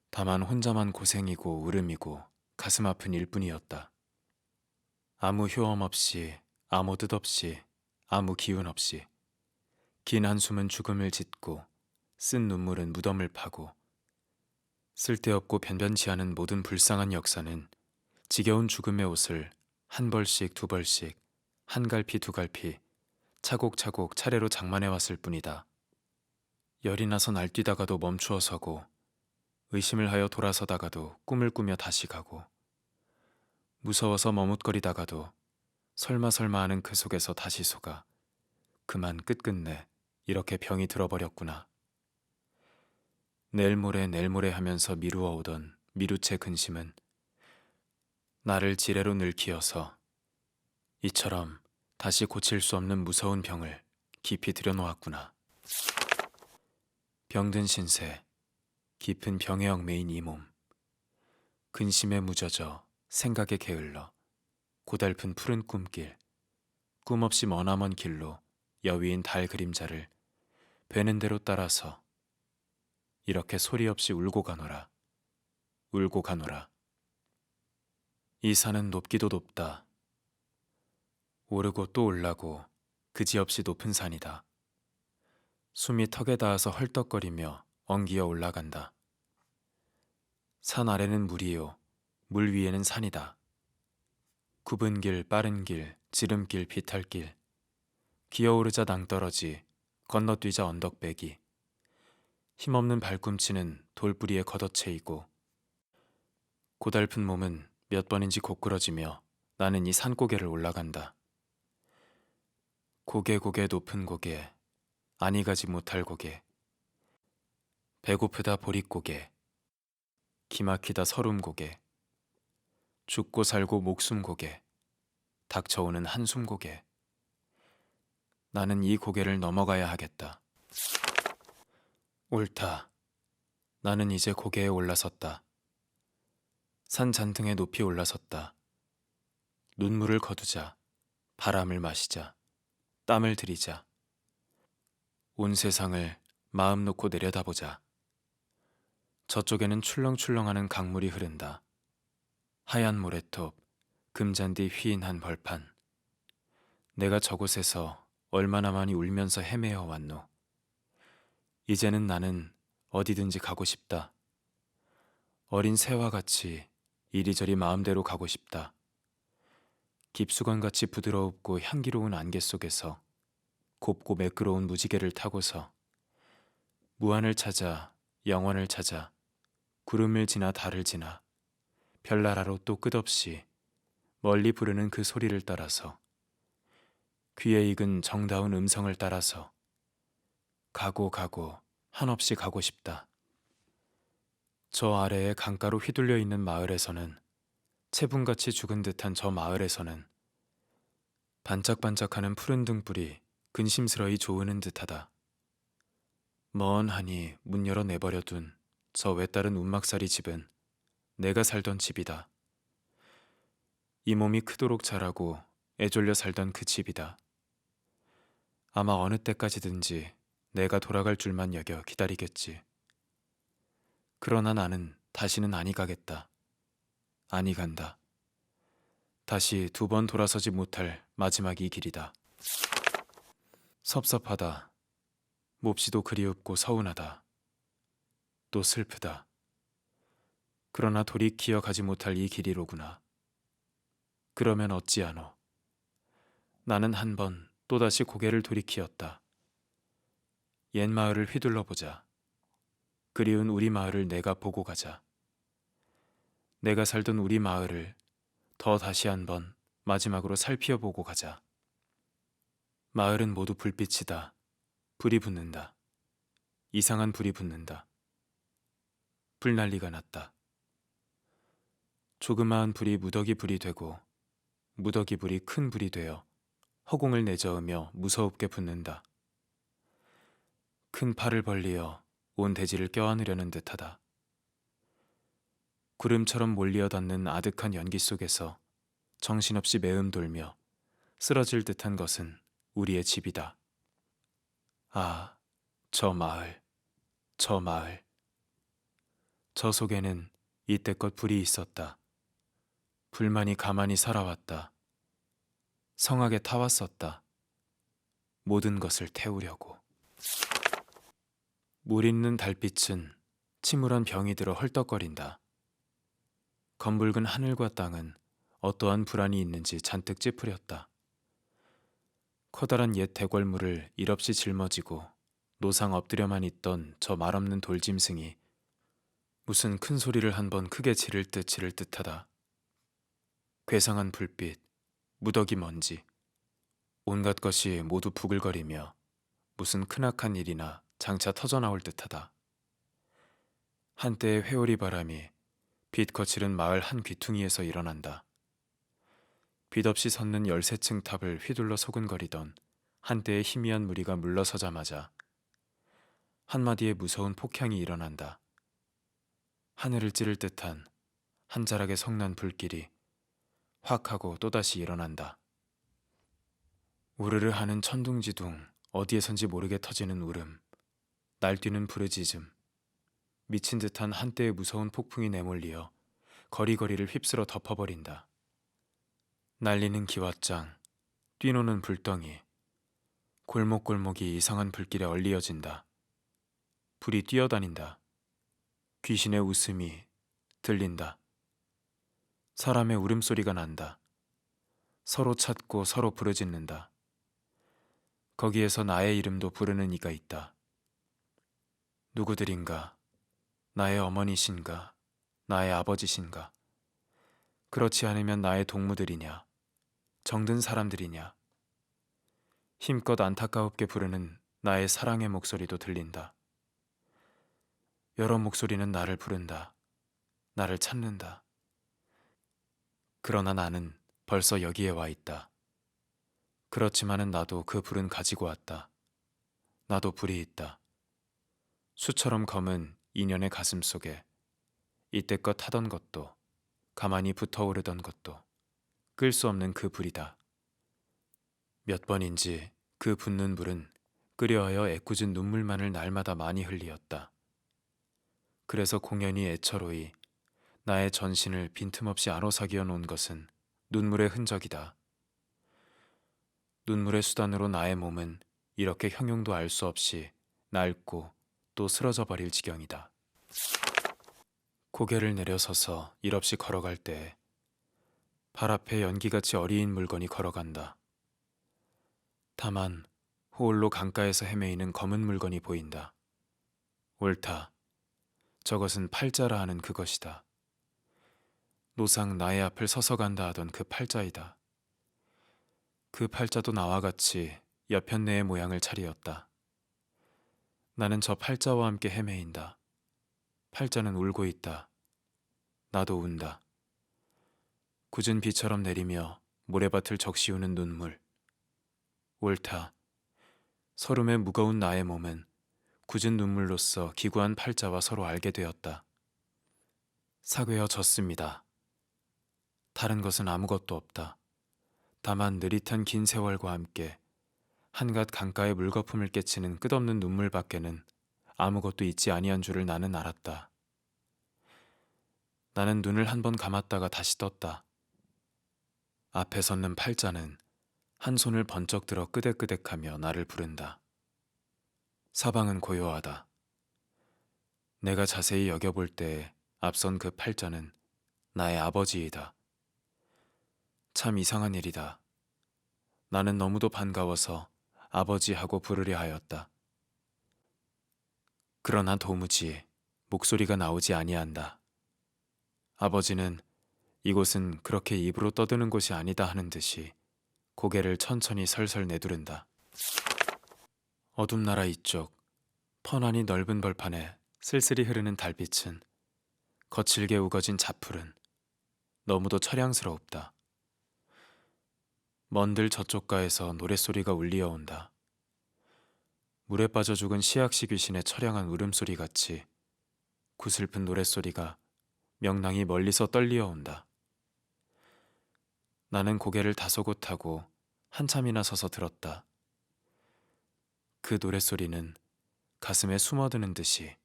다만 혼자만 고생이고 울음이고 가슴 아픈 일뿐이었다. 아무 효험 없이, 아무 뜻 없이, 아무 기운 없이 긴 한숨은 죽음을 짓고 쓴 눈물은 무덤을 파고 쓸데없고 변변치 않은 모든 불쌍한 역사는 지겨운 죽음의 옷을 한 벌씩 두 벌씩 한 갈피 두 갈피 차곡차곡 차례로 장만해 왔을 뿐이다. 열이 나서 날뛰다가도 멈추어 서고 의심을 하여 돌아서다가도 꿈을 꾸며 다시 가고 무서워서 머뭇거리다가도 설마 하는 그 속에서 다시 속아 그만 끝끝내 이렇게 병이 들어버렸구나. 내일 모레 하면서 미루어 오던 미루체 근심은 나를 지레로 늙히어서 이처럼 다시 고칠 수 없는 무서운 병을 깊이 들여놓았구나. 병든 신세, 깊은 병에 얽매인 이 몸, 근심에 무젖어 생각에 게을러 고달픈 푸른 꿈길, 꿈 없이 머나먼 길로 여위인 달 그림자를 되는 대로 따라서 이렇게 소리 없이 울고 가노라. 울고 가노라. 이 산은 높기도 높다. 오르고 또 올라고 그지없이 높은 산이다. 숨이 턱에 닿아서 헐떡거리며 엉기어 올라간다. 산 아래는 물이요, 물 위에는 산이다. 굽은 길, 빠른 길, 지름길, 비탈길, 기어오르자 낭떠러지, 건너뛰자 언덕배기, 힘없는 발꿈치는 돌뿌리에 걷어채이고 고달픈 몸은 몇 번인지 고꾸러지며 나는 이 산고개를 올라간다. 고개 높은 고개, 아니 가지 못할 고개, 배고프다 보릿고개, 기막히다 서름고개, 죽고 살고 목숨고개, 닥쳐오는 한숨 고개. 나는 이 고개를 넘어가야 하겠다. 옳다. 나는 이제 고개에 올라섰다. 산 잔등에 높이 올라섰다. 눈물을 거두자. 바람을 마시자. 땀을 들이자. 온 세상을 마음 놓고 내려다보자. 저쪽에는 출렁출렁하는 강물이 흐른다. 하얀 모래톱, 금잔디 휘인한 벌판. 내가 저곳에서 얼마나 많이 울면서 헤매어 왔노. 이제는 나는 어디든지 가고 싶다. 어린 새와 같이 이리저리 마음대로 가고 싶다. 깊수건같이 부드럽고 향기로운 안개 속에서 곱고 매끄러운 무지개를 타고서 무한을 찾아 영원을 찾아 구름을 지나 달을 지나 별나라로 또 끝없이 멀리 부르는 그 소리를 따라서 귀에 익은 정다운 음성을 따라서 가고 한없이 가고 싶다. 저 아래에 강가로 휘둘려 있는 마을에서는 채분같이 죽은 듯한 저 마을에서는 반짝반짝하는 푸른 등불이 근심스러이 조으는 듯하다. 먼하니 문 열어 내버려둔 저 외따른 운막살이 집은 내가 살던 집이다. 이 몸이 크도록 자라고 애졸려 살던 그 집이다. 아마 어느 때까지든지 내가 돌아갈 줄만 여겨 기다리겠지. 그러나 나는 다시는 아니 가겠다. 아니 간다. 다시 2번 돌아서지 못할 마지막 이 길이다. 섭섭하다. 몹시도 그리웁고 서운하다. 또 슬프다. 그러나 돌이키어 가지 못할 이 길이로구나. 그러면 어찌하노. 나는 한 번 또다시 고개를 돌이키었다. 옛 마을을 휘둘러 보자. 그리운 우리 마을을 내가 보고 가자. 내가 살던 우리 마을을 더 다시 한번 마지막으로 살피어보고 가자. 마을은 모두 불빛이다. 불이 붙는다. 이상한 불이 붙는다. 불난리가 났다. 조그마한 불이 무더기 불이 되고 무더기 불이 큰 불이 되어 허공을 내저으며 무서웁게 붙는다. 큰 팔을 벌리어 온 대지를 껴안으려는 듯하다. 구름처럼 몰리어 닿는 아득한 연기 속에서 정신없이 매음 돌며 쓰러질 듯한 것은 우리의 집이다. 아, 저 마을, 저 마을. 저 속에는 이때껏 불이 있었다. 불만이 가만히 살아왔다. 성하게 타왔었다. 모든 것을 태우려고. 물 있는 달빛은 침울한 병이 들어 헐떡거린다. 검붉은 하늘과 땅은 어떠한 불안이 있는지 잔뜩 찌푸렸다. 커다란 옛 대궐물을 일없이 짊어지고 노상 엎드려만 있던 저 말없는 돌짐승이 무슨 큰 소리를 한번 크게 지를 듯하다. 괴상한 불빛, 무더기 먼지, 온갖 것이 모두 부글거리며 무슨 크나큰 일이나 장차 터져나올 듯하다. 한때의 회오리 바람이 빛 거칠은 마을 한 귀퉁이에서 일어난다. 빛 없이 섰는 13층 탑을 휘둘러 소근거리던 한때의 희미한 무리가 물러서자마자 한마디의 무서운 폭향이 일어난다. 하늘을 찌를 듯한 한 자락의 성난 불길이 확 하고 또다시 일어난다. 우르르 하는 천둥지둥, 어디에선지 모르게 터지는 울음, 날뛰는 부르짖음, 미친 듯한 한때의 무서운 폭풍이 내몰리어 거리거리를 휩쓸어 덮어버린다. 날리는 기왓장, 뛰노는 불덩이, 골목골목이 이상한 불길에 얼리어진다. 불이 뛰어다닌다. 귀신의 웃음이 들린다. 사람의 울음소리가 난다. 서로 찾고 서로 부르짖는다. 거기에서 나의 이름도 부르는 이가 있다. 누구들인가? 나의 어머니신가? 나의 아버지신가? 그렇지 않으면 나의 동무들이냐? 정든 사람들이냐? 힘껏 안타까웁게 부르는 나의 사랑의 목소리도 들린다. 여러 목소리는 나를 부른다. 나를 찾는다. 그러나 나는 벌써 여기에 와 있다. 그렇지만은 나도 그 불은 가지고 왔다. 나도 불이 있다. 수처럼 검은 인연의 가슴 속에 이때껏 하던 것도 가만히 붙어오르던 것도 끌 수 없는 그 불이다. 몇 번인지 그 붙는 불은 끓여하여 애꿎은 눈물만을 날마다 많이 흘리었다. 그래서 공연히 애처로이 나의 전신을 빈틈없이 아로사기어 놓은 것은 눈물의 흔적이다. 눈물의 수단으로 나의 몸은 이렇게 형용도 알 수 없이 낡고 또 쓰러져 버릴 지경이다. 고개를 내려서서 일없이 걸어갈 때에 발 앞에 연기같이 어리인 물건이 걸어간다. 다만 호울로 강가에서 헤매이는 검은 물건이 보인다. 옳다. 저것은 팔자라 하는 그것이다. 노상 나의 앞을 서서 간다 하던 그 팔자이다. 그 팔자도 나와 같이 여편네의 모양을 차리었다. 나는 저 팔자와 함께 헤매인다. 팔자는 울고 있다. 나도 운다. 굳은 비처럼 내리며 모래밭을 적시우는 눈물. 옳다. 서름에 무거운 나의 몸은 굳은 눈물로써 기구한 팔자와 서로 알게 되었다. 사괴어 졌습니다. 다른 것은 아무것도 없다. 다만 느릿한 긴 세월과 함께 한갓 강가의 물거품을 깨치는 끝없는 눈물밖에는 아무것도 있지 아니한 줄을 나는 알았다. 나는 눈을 한 번 감았다가 다시 떴다. 앞에 섰는 팔자는 한 손을 번쩍 들어 끄덕끄덕하며 나를 부른다. 사방은 고요하다. 내가 자세히 여겨볼 때에 앞선 그 팔자는 나의 아버지이다. 참 이상한 일이다. 나는 너무도 반가워서 아버지하고 부르려 하였다. 그러나 도무지 목소리가 나오지 아니한다. 아버지는 이곳은 그렇게 입으로 떠드는 곳이 아니다 하는 듯이 고개를 천천히 설설 내두른다. 어둠 나라 이쪽 펀하니 넓은 벌판에 쓸쓸히 흐르는 달빛은 거칠게 우거진 자풀은 너무도 처량스러웁다. 먼들 저쪽가에서 노랫소리가 울리어 온다. 물에 빠져 죽은 시약시 귀신의 처량한 울음소리 같이 구슬픈 노랫소리가 명랑히 멀리서 떨리어 온다. 나는 고개를 다소곳하고 한참이나 서서 들었다. 그 노랫소리는 가슴에 숨어드는 듯이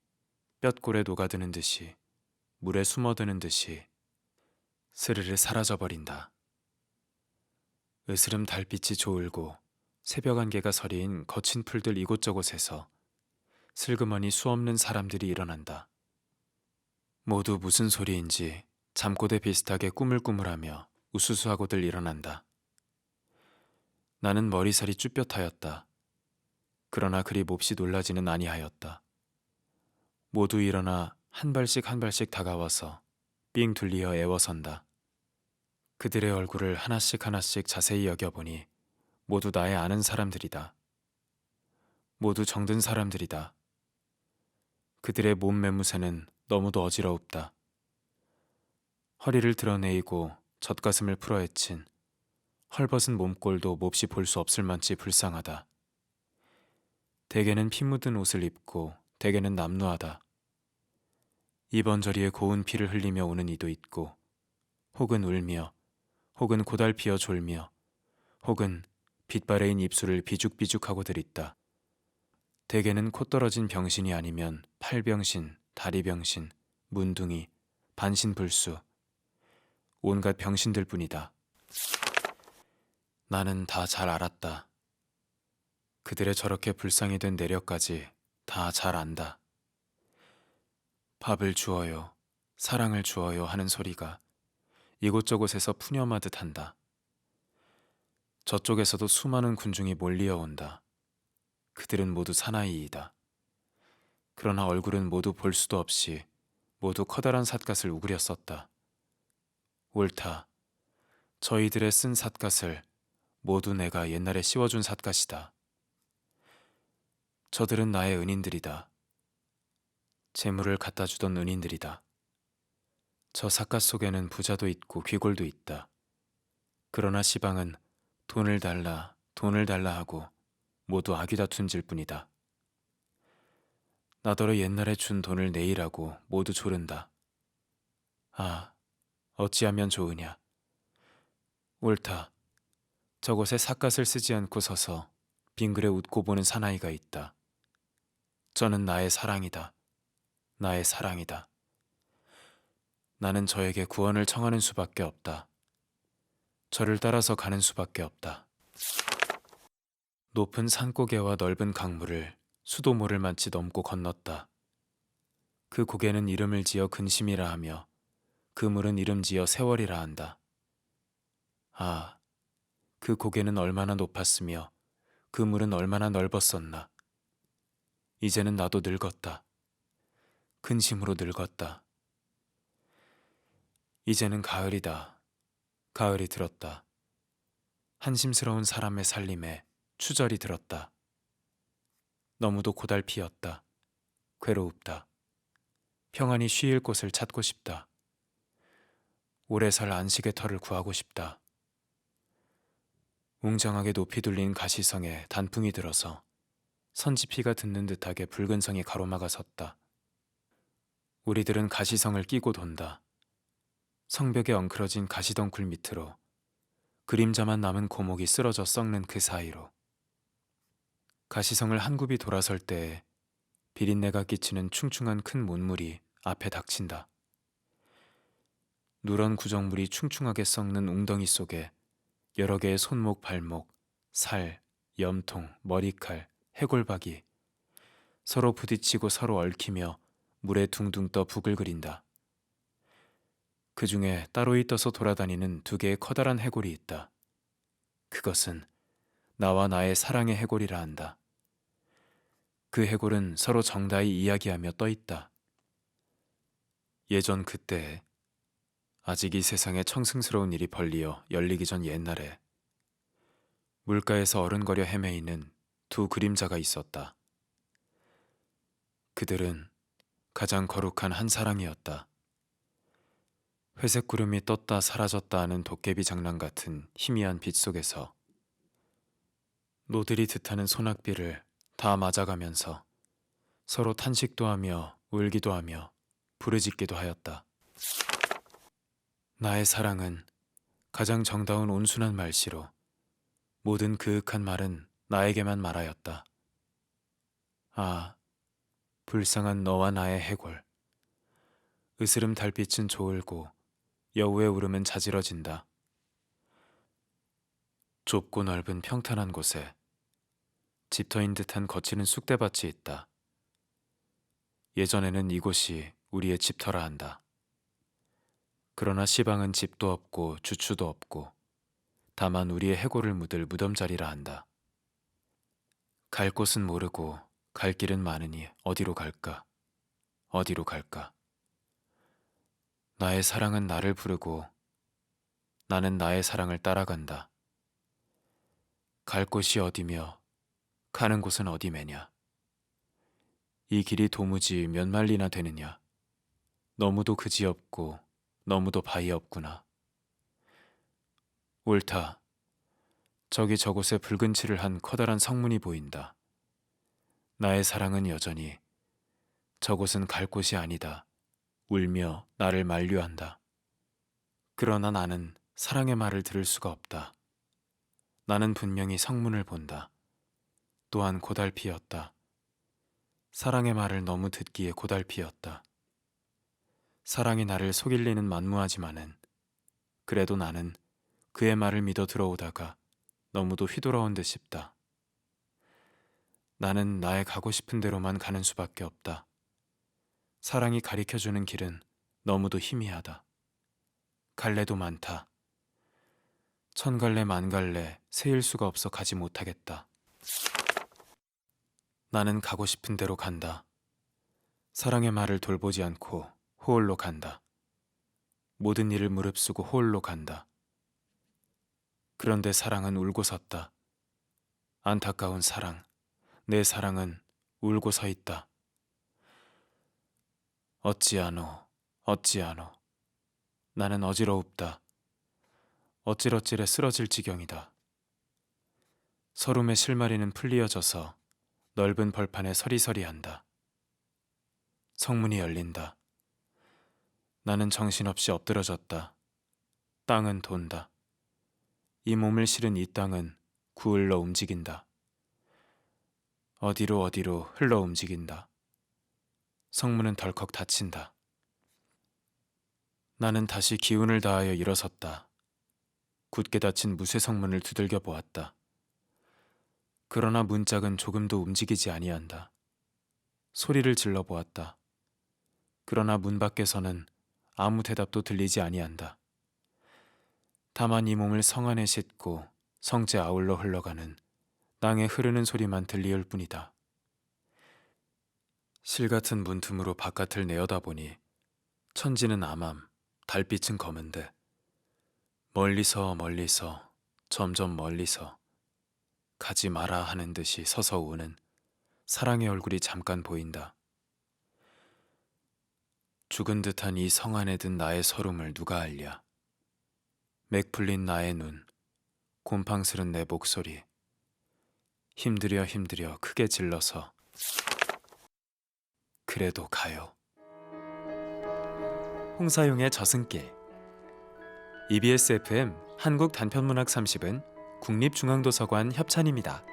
뼛골에 녹아드는 듯이 물에 숨어드는 듯이 스르르 사라져버린다. 으스름 달빛이 조을고 새벽 안개가 서리인 거친 풀들 이곳저곳에서 슬그머니 수없는 사람들이 일어난다. 모두 무슨 소리인지 잠꼬대 비슷하게 꾸물꾸물하며 우수수하고들 일어난다. 나는 머리살이 쭈뼛하였다. 그러나 그리 몹시 놀라지는 아니하였다. 모두 일어나 한 발씩 한 발씩 다가와서 삥 둘리어 애워선다. 그들의 얼굴을 하나씩 하나씩 자세히 여겨보니 모두 나의 아는 사람들이다. 모두 정든 사람들이다. 그들의 몸 매무새는 너무도 어지럽다. 허리를 드러내이고 젖가슴을 풀어헤친 헐벗은 몸꼴도 몹시 볼 수 없을 만치 불쌍하다. 대개는 피 묻은 옷을 입고 대개는 남루하다. 이번저리에 고운 피를 흘리며 오는 이도 있고 혹은 울며 혹은 고달피어 졸며 혹은 빛바래인 입술을 비죽비죽하고들 있다. 대개는 코 떨어진 병신이 아니면 팔병신, 다리병신, 문둥이, 반신불수 온갖 병신들 뿐이다. 나는 다 잘 알았다. 그들의 저렇게 불쌍히 된 내력까지 다 잘 안다. 밥을 주어요, 사랑을 주어요 하는 소리가 이곳저곳에서 푸념하듯 한다. 저쪽에서도 수많은 군중이 몰리어 온다. 그들은 모두 사나이이다. 그러나 얼굴은 모두 볼 수도 없이 모두 커다란 삿갓을 우그려 썼다. 옳다. 저희들의 쓴 삿갓을 모두 내가 옛날에 씌워준 삿갓이다. 저들은 나의 은인들이다. 재물을 갖다 주던 은인들이다. 저 삿갓 속에는 부자도 있고 귀골도 있다. 그러나 시방은 돈을 달라 하고 모두 아귀다툰질 뿐이다. 나더러 옛날에 준 돈을 내일하고 모두 조른다. 아, 어찌하면 좋으냐. 옳다. 저곳에 삿갓을 쓰지 않고 서서 빙그레 웃고 보는 사나이가 있다. 저는 나의 사랑이다. 나의 사랑이다. 나는 저에게 구원을 청하는 수밖에 없다. 저를 따라서 가는 수밖에 없다. 높은 산고개와 넓은 강물을 수도모를 마치 넘고 건넜다. 그 고개는 이름을 지어 근심이라 하며 그 물은 이름 지어 세월이라 한다. 아, 그 고개는 얼마나 높았으며 그 물은 얼마나 넓었었나. 이제는 나도 늙었다. 근심으로 늙었다. 이제는 가을이다. 가을이 들었다. 한심스러운 사람의 살림에 추절이 들었다. 너무도 고달피었다. 괴로웁다. 평안히 쉬일 곳을 찾고 싶다. 오래 살 안식의 터를 구하고 싶다. 웅장하게 높이 둘린 가시성에 단풍이 들어서 선지피가 듣는 듯하게 붉은 성이 가로막아 섰다. 우리들은 가시성을 끼고 돈다. 성벽에 엉클어진 가시덩굴 밑으로 그림자만 남은 고목이 쓰러져 썩는 그 사이로 가시성을 한 굽이 돌아설 때에 비린내가 끼치는 충충한 큰 문물이 앞에 닥친다. 누런 구정물이 충충하게 썩는 웅덩이 속에 여러 개의 손목, 발목, 살, 염통, 머리칼, 해골박이 서로 부딪히고 서로 얽히며 물에 둥둥 떠 북을 그린다. 그 중에 따로이 떠서 돌아다니는 두 개의 커다란 해골이 있다. 그것은 나와 나의 사랑의 해골이라 한다. 그 해골은 서로 정다이 이야기하며 떠 있다. 예전 그때에 아직 이 세상에 청승스러운 일이 벌리어 열리기 전 옛날에 물가에서 어른거려 헤매이는 두 그림자가 있었다. 그들은 가장 거룩한 한 사랑이었다. 회색 구름이 떴다 사라졌다 하는 도깨비 장난 같은 희미한 빛 속에서 노들이 뜻하는 소낙비를 다 맞아가면서 서로 탄식도 하며 울기도 하며 부르짖기도 하였다. 나의 사랑은 가장 정다운 온순한 말씨로 모든 그윽한 말은 나에게만 말하였다. 아, 불쌍한 너와 나의 해골. 으스름 달빛은 조을고 여우의 울음은 자지러진다. 좁고 넓은 평탄한 곳에 집터인 듯한 거칠은 쑥대밭이 있다. 예전에는 이곳이 우리의 집터라 한다. 그러나 시방은 집도 없고 주추도 없고 다만 우리의 해골을 묻을 무덤자리라 한다. 갈 곳은 모르고 갈 길은 많으니 어디로 갈까? 어디로 갈까? 나의 사랑은 나를 부르고 나는 나의 사랑을 따라간다. 갈 곳이 어디며 가는 곳은 어디매냐? 이 길이 도무지 몇 마일이나 되느냐? 너무도 그지없고 너무도 바위 없구나. 옳다. 저기 저곳에 붉은 칠을 한 커다란 성문이 보인다. 나의 사랑은 여전히 저곳은 갈 곳이 아니다. 울며 나를 만류한다. 그러나 나는 사랑의 말을 들을 수가 없다. 나는 분명히 성문을 본다. 또한 고달피었다. 사랑의 말을 너무 듣기에 고달피었다. 사랑이 나를 속일리는 만무하지만은 그래도 나는 그의 말을 믿어 들어오다가 너무도 휘돌아온 듯 싶다. 나는 나의 가고 싶은 대로만 가는 수밖에 없다. 사랑이 가리켜주는 길은 너무도 희미하다. 갈래도 많다. 천갈래 만갈래 세일 수가 없어 가지 못하겠다. 나는 가고 싶은 대로 간다. 사랑의 말을 돌보지 않고 호홀로 간다. 모든 일을 무릅쓰고 호홀로 간다. 그런데 사랑은 울고 섰다. 안타까운 사랑, 내 사랑은 울고 서 있다. 어찌하노, 어찌하노. 나는 어지러웁다. 어찔어찔해 쓰러질 지경이다. 서름의 실마리는 풀리어져서 넓은 벌판에 서리서리한다. 성문이 열린다. 나는 정신없이 엎드러졌다. 땅은 돈다. 이 몸을 실은 이 땅은 구을러 움직인다. 어디로 흘러 움직인다. 성문은 덜컥 닫힌다. 나는 다시 기운을 다하여 일어섰다. 굳게 닫힌 무쇠 성문을 두들겨 보았다. 그러나 문짝은 조금도 움직이지 아니한다. 소리를 질러 보았다. 그러나 문 밖에서는 아무 대답도 들리지 아니한다. 다만 이 몸을 성 안에 싣고 성제 아울러 흘러가는 땅에 흐르는 소리만 들리올 뿐이다. 실 같은 문틈으로 바깥을 내어다보니 천지는 암암, 달빛은 검은데 멀리서 점점 멀리서 가지 마라 하는 듯이 서서 우는 사랑의 얼굴이 잠깐 보인다. 죽은 듯한 이 성 안에 든 나의 서름을 누가 알랴. 맥 풀린 나의 눈, 곰팡스런 내 목소리, 힘들여 크게 질러서 그래도 가요. 홍사용의 저승길. EBS FM 한국 단편문학 30은 국립중앙도서관 협찬입니다.